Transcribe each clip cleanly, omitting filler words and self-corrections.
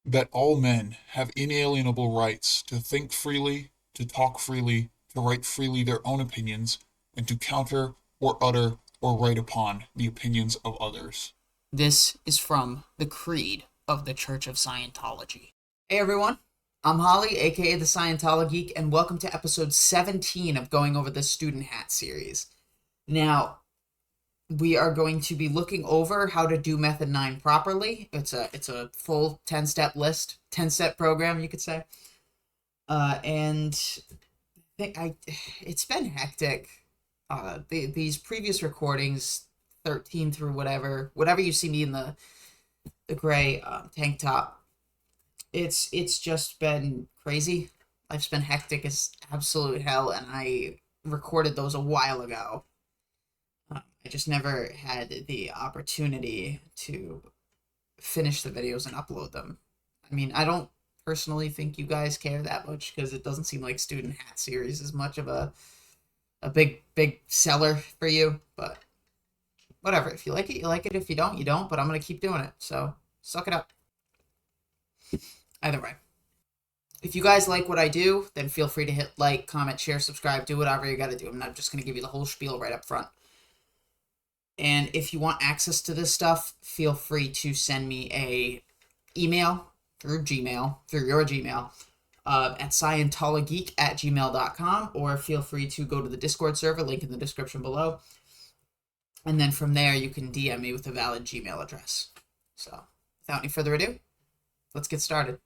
that all men have inalienable rights to think freely, to talk freely, to write freely their own opinions, and to counter or utter or write upon the opinions of others. This is from the Creed of the Church of Scientology. Hey everyone, I'm Holly, aka the ScientoloGeek, and welcome to episode 17 of going over the Student Hat series. Now, we are going to be looking over how to do Method 9 properly. It's a full 10-step list, 10-step program, you could say. And it's been hectic. These previous recordings, 13 through whatever you see me in the gray tank top, it's just been crazy. Life's been hectic as absolute hell, and I recorded those a while ago. I just never had the opportunity to finish the videos and upload them. I mean, I don't personally think you guys care that much because it doesn't seem like Student Hat series is much of a big seller for you, but whatever. If you like it, you like it. If you don't, you don't, but I'm going to keep doing it. So, suck it up. Either way. If you guys like what I do, then feel free to hit like, comment, share, subscribe, do whatever you got to do. I'm not just going to give you the whole spiel right up front. And if you want access to this stuff, feel free to send me a email through Gmail, through your Gmail, at scientologeek@gmail.com, or feel free to go to the Discord server, link in the description below. And then from there, you can DM me with a valid Gmail address. So, without any further ado, let's get started.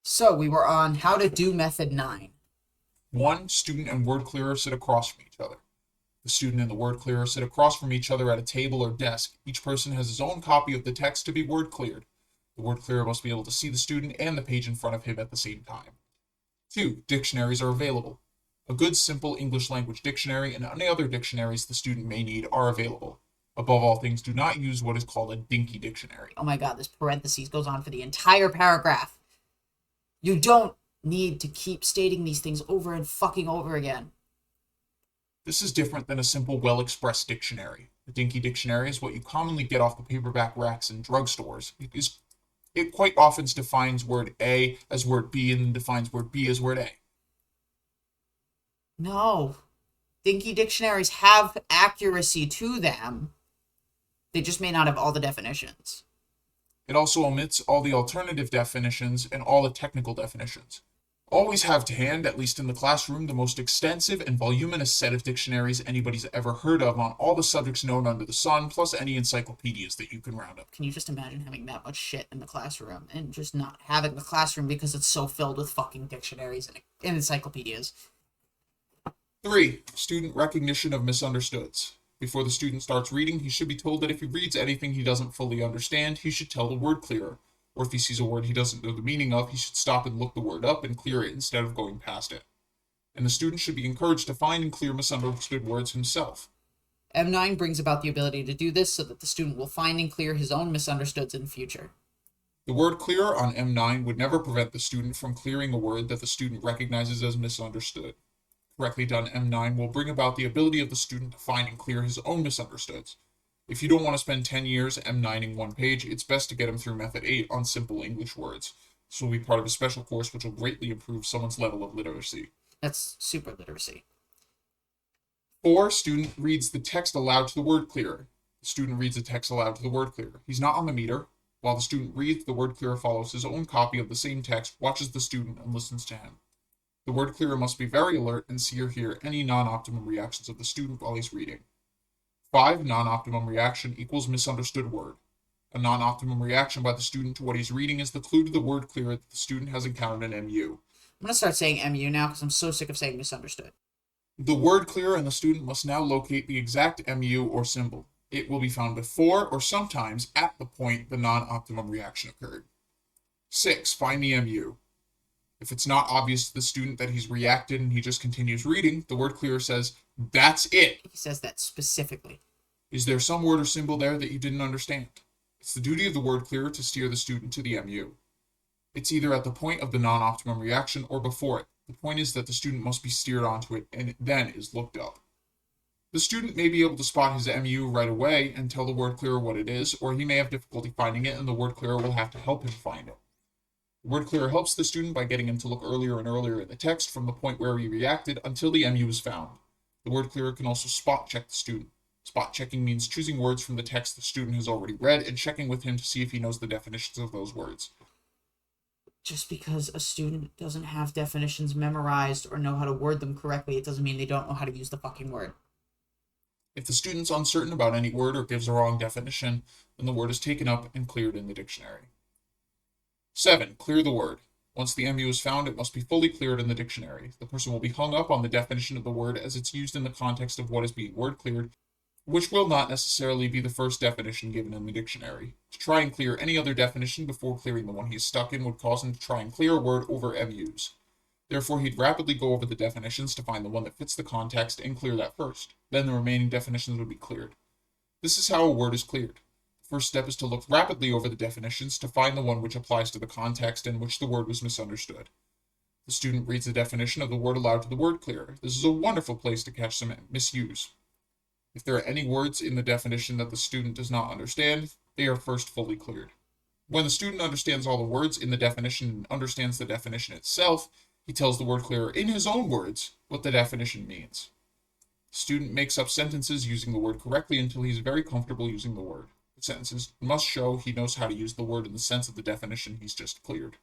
So, we were on how to do Method 9. 1. Student and word clearer sit across from each other. The student and the word clearer sit across from each other at a table or desk. Each person has his own copy of the text to be word cleared. The word clearer must be able to see the student and the page in front of him at the same time. 2. Dictionaries are available. A good simple English language dictionary and any other dictionaries the student may need are available. Above all things, do not use what is called a dinky dictionary. Oh my god, this parentheses goes on for the entire paragraph. You don't need to keep stating these things over and fucking over again. This is different than a simple well-expressed dictionary. A dinky dictionary is what you commonly get off the paperback racks in drugstores. It quite often defines word A as word B and then defines word B as word A. No. Dinky dictionaries have accuracy to them. They just may not have all the definitions. It also omits all the alternative definitions and all the technical definitions. Always have to hand, at least in the classroom, the most extensive and voluminous set of dictionaries anybody's ever heard of on all the subjects known under the sun, plus any encyclopedias that you can round up. Can you just imagine having that much shit in the classroom and just not having the classroom because it's so filled with fucking dictionaries and encyclopedias? 3. Student recognition of misunderstoods. Before the student starts reading, he should be told that if he reads anything he doesn't fully understand, he should tell the word clearer. Or if he sees a word he doesn't know the meaning of, he should stop and look the word up and clear it instead of going past it. And the student should be encouraged to find and clear misunderstood words himself. M9 brings about the ability to do this so that the student will find and clear his own misunderstoods in the future. The word clearer on M9 would never prevent the student from clearing a word that the student recognizes as misunderstood. Correctly done, M9 will bring about the ability of the student to find and clear his own misunderstoods. If you don't want to spend 10 years M9ing one page, it's best to get him through Method 8 on simple English words. This will be part of a special course which will greatly improve someone's level of literacy. That's super literacy. 4. Student reads the text aloud to the word clearer. The student reads the text aloud to the word clearer. He's not on the meter. While the student reads, the word clearer follows his own copy of the same text, watches the student, and listens to him. The word clearer must be very alert and see or hear any non-optimum reactions of the student while he's reading. 5. Non-optimum reaction equals misunderstood word. A non-optimum reaction by the student to what he's reading is the clue to the word clearer that the student has encountered an MU. I'm going to start saying MU now because I'm so sick of saying misunderstood. The word clearer and the student must now locate the exact MU or symbol. It will be found before or sometimes at the point the non-optimum reaction occurred. 6. Find the MU. If it's not obvious to the student that he's reacted and he just continues reading, the word clearer says, "That's it." He says that specifically. Is there some word or symbol there that you didn't understand? It's the duty of the word clearer to steer the student to the MU. It's either at the point of the non-optimum reaction or before it. The point is that the student must be steered onto it and it then is looked up. The student may be able to spot his MU right away and tell the word clearer what it is, or he may have difficulty finding it and the word clearer will have to help him find it. The word clearer helps the student by getting him to look earlier and earlier in the text from the point where he reacted until the MU is found. The word clearer can also spot check the student. Spot checking means choosing words from the text the student has already read and checking with him to see if he knows the definitions of those words. Just because a student doesn't have definitions memorized or know how to word them correctly, it doesn't mean they don't know how to use the fucking word. If the student's uncertain about any word or gives a wrong definition, then the word is taken up and cleared in the dictionary. 7. Clear the word. Once the MU is found, it must be fully cleared in the dictionary. The person will be hung up on the definition of the word as it's used in the context of what is being word cleared, which will not necessarily be the first definition given in the dictionary. To try and clear any other definition before clearing the one he is stuck in would cause him to try and clear a word over MUs. Therefore, he'd rapidly go over the definitions to find the one that fits the context and clear that first. Then the remaining definitions would be cleared. This is how a word is cleared. The first step is to look rapidly over the definitions to find the one which applies to the context in which the word was misunderstood. The student reads the definition of the word aloud to the word clearer. This is a wonderful place to catch some misuse. If there are any words in the definition that the student does not understand, they are first fully cleared. When the student understands all the words in the definition and understands the definition itself, he tells the word clearer in his own words what the definition means. The student makes up sentences using the word correctly until he is very comfortable using the word. The sentences must show he knows how to use the word in the sense of the definition he's just cleared.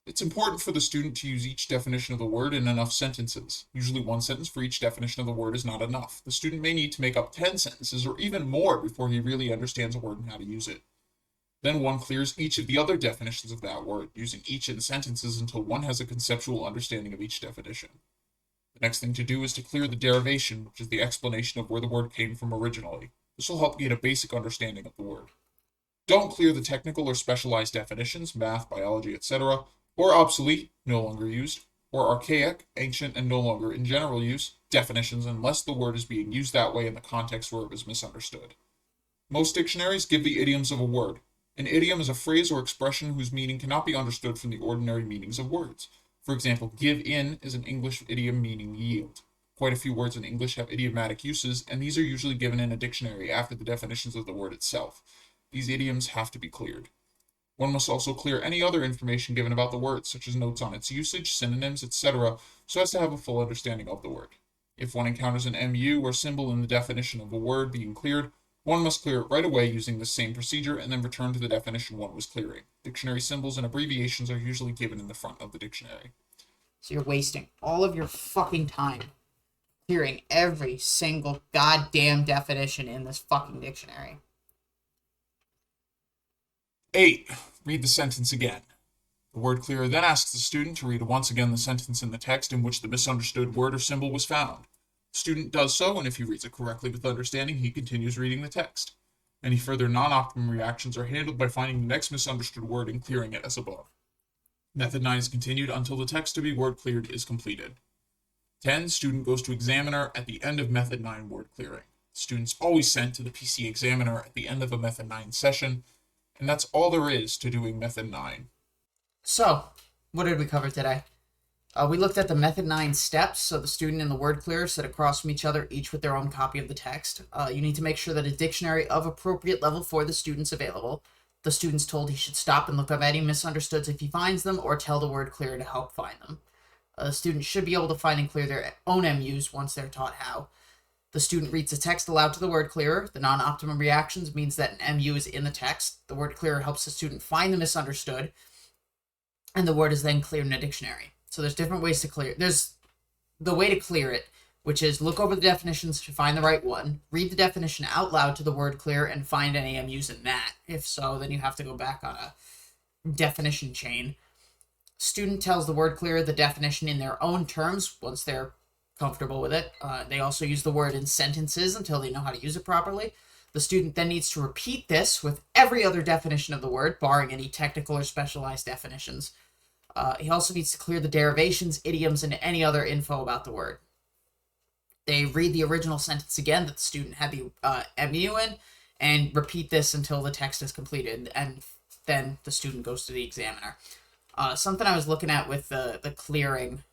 It's important for the student to use each definition of the word in enough sentences. Usually one sentence for each definition of the word is not enough. The student may need to make up 10 sentences or even more before he really understands a word and how to use it. Then one clears each of the other definitions of that word, using each in sentences until one has a conceptual understanding of each definition. The next thing to do is to clear the derivation, which is the explanation of where the word came from originally. This will help get a basic understanding of the word. Don't clear the technical or specialized definitions, math, biology, etc., or obsolete, no longer used, or archaic, ancient, and no longer in general use, definitions unless the word is being used that way in the context where it was misunderstood. Most dictionaries give the idioms of a word. An idiom is a phrase or expression whose meaning cannot be understood from the ordinary meanings of words. For example, give in is an English idiom meaning yield. Quite a few words in English have idiomatic uses, and these are usually given in a dictionary after the definitions of the word itself. These idioms have to be cleared. One must also clear any other information given about the word, such as notes on its usage, synonyms, etc., so as to have a full understanding of the word. If one encounters an MU or symbol in the definition of a word being cleared, one must clear it right away using the same procedure and then return to the definition one was clearing. Dictionary symbols and abbreviations are usually given in the front of the dictionary. So you're wasting all of your fucking time clearing every single goddamn definition in this fucking dictionary. 8. Read the sentence again. The word clearer then asks the student to read once again the sentence in the text in which the misunderstood word or symbol was found. The student does so, and if he reads it correctly with understanding, he continues reading the text. Any further non-optimum reactions are handled by finding the next misunderstood word and clearing it as above. Method 9 is continued until the text to be word cleared is completed. 10. Student goes to examiner at the end of Method 9 word clearing. Student's always sent to the PC examiner at the end of a Method 9 session, and that's all there is to doing Method 9. So, what did we cover today? We looked at the Method 9 steps, so the student and the word clearer sit across from each other, each with their own copy of the text. You need to make sure that a dictionary of appropriate level for the student's available. The student's told he should stop and look up any misunderstoods if he finds them, or tell the word clearer to help find them. The student should be able to find and clear their own MUs once they're taught how. The student reads the text aloud to the word clearer. The non-optimum reactions means that an MU is in the text. The word clearer helps the student find the misunderstood, and the word is then cleared in a dictionary. So there's different ways to clear it. There's the way to clear it, which is look over the definitions to find the right one, read the definition out loud to the word clear, and find any MUs in that. If so, then you have to go back on a definition chain. Student tells the word clearer the definition in their own terms once they're comfortable with it. They also use the word in sentences until they know how to use it properly. The student then needs to repeat this with every other definition of the word, barring any technical or specialized definitions. He also needs to clear the derivations, idioms, and any other info about the word. They read the original sentence again that the student had the MU in, and repeat this until the text is completed, and then the student goes to the examiner. Something I was looking at with the clearing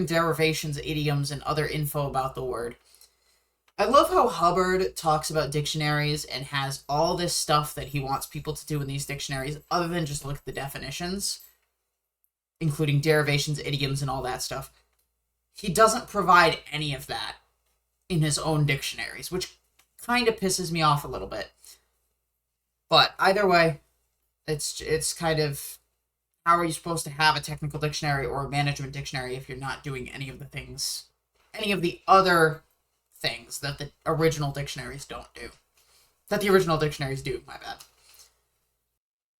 derivations, idioms, and other info about the word. I love how Hubbard talks about dictionaries and has all this stuff that he wants people to do in these dictionaries other than just look at the definitions, including derivations, idioms, and all that stuff. He doesn't provide any of that in his own dictionaries, which kind of pisses me off a little bit. But either way, it's kind of, how are you supposed to have a technical dictionary or a management dictionary if you're not doing any of the other things that the original dictionaries don't do? That the original dictionaries do, my bad.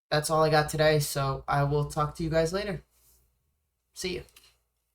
That's all I got today, so I will talk to you guys later. See you.